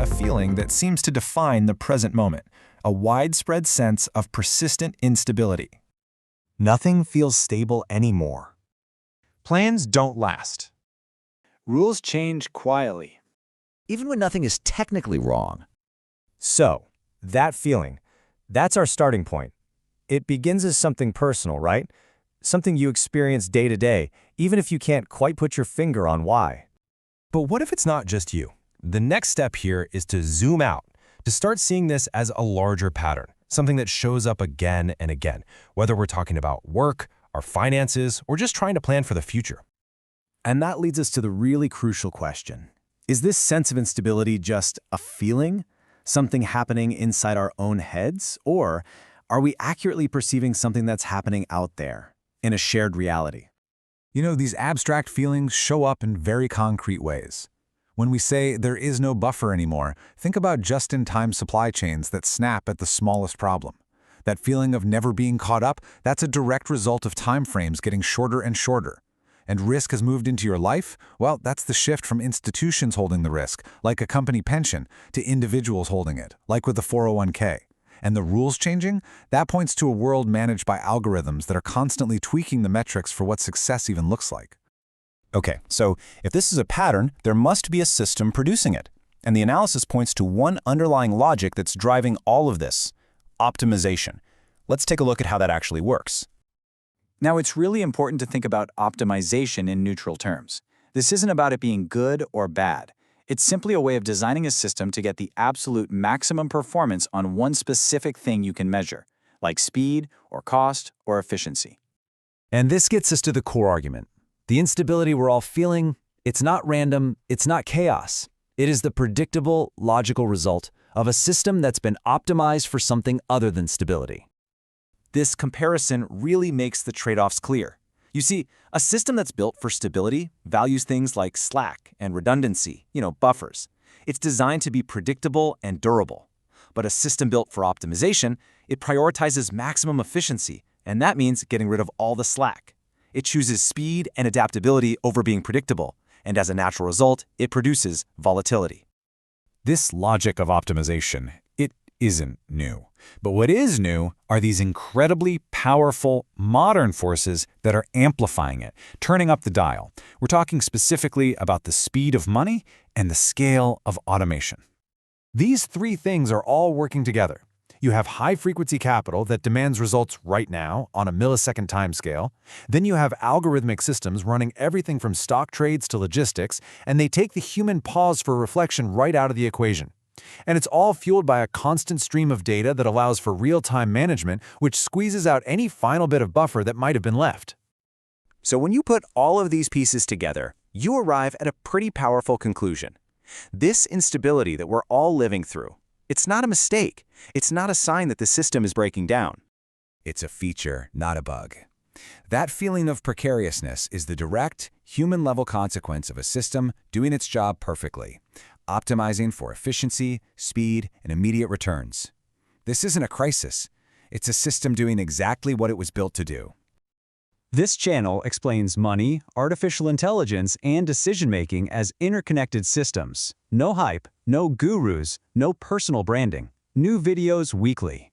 a feeling that seems to define the present moment, a widespread sense of persistent instability. Nothing feels stable anymore. Plans don't last. Rules change quietly. Even when nothing is technically wrong. So, that feeling, that's our starting point. It begins as something personal, right? Something you experience day to day, even if you can't quite put your finger on why. But what if it's not just you? The next step here is to zoom out, to start seeing this as a larger pattern, something that shows up again and again, whether we're talking about work, our finances, or just trying to plan for the future. And that leads us to the really crucial question. Is this sense of instability just a feeling, something happening inside our own heads, or are we accurately perceiving something that's happening out there, in a shared reality? You know, these abstract feelings show up in very concrete ways. When we say there is no buffer anymore, think about just-in-time supply chains that snap at the smallest problem. That feeling of never being caught up, that's a direct result of time frames getting shorter and shorter. And risk has moved into your life? Well, that's the shift from institutions holding the risk, like a company pension, to individuals holding it, like with the 401k. And the rules changing? That points to a world managed by algorithms that are constantly tweaking the metrics for what success even looks like. Okay, so if this is a pattern, there must be a system producing it. And the analysis points to one underlying logic that's driving all of this: optimization. Let's take a look at how that actually works. Now, it's really important to think about optimization in neutral terms. This isn't about it being good or bad. It's simply a way of designing a system to get the absolute maximum performance on one specific thing you can measure, like speed or cost or efficiency. And this gets us to the core argument. The instability we're all feeling, it's not random, it's not chaos. It is the predictable, logical result of a system that's been optimized for something other than stability. This comparison really makes the trade-offs clear. You see, a system that's built for stability values things like slack and redundancy, buffers. It's designed to be predictable and durable. But a system built for optimization, it prioritizes maximum efficiency, and that means getting rid of all the slack. It chooses speed and adaptability over being predictable, and as a natural result, it produces volatility. This logic of optimization, it isn't new. But what is new are these incredibly powerful, modern forces that are amplifying it, turning up the dial. We're talking specifically about the speed of money and the scale of automation. These three things are all working together. You have high-frequency capital that demands results right now on a millisecond timescale. Then you have algorithmic systems running everything from stock trades to logistics, and they take the human pause for reflection right out of the equation. And it's all fueled by a constant stream of data that allows for real-time management, which squeezes out any final bit of buffer that might have been left. So when you put all of these pieces together, you arrive at a pretty powerful conclusion. This instability that we're all living through, it's not a mistake. It's not a sign that the system is breaking down. It's a feature, not a bug. That feeling of precariousness is the direct, human-level consequence of a system doing its job perfectly, optimizing for efficiency, speed, and immediate returns. This isn't a crisis. It's a system doing exactly what it was built to do. This channel explains money, artificial intelligence, and decision-making as interconnected systems. No hype, no gurus, no personal branding. New videos weekly.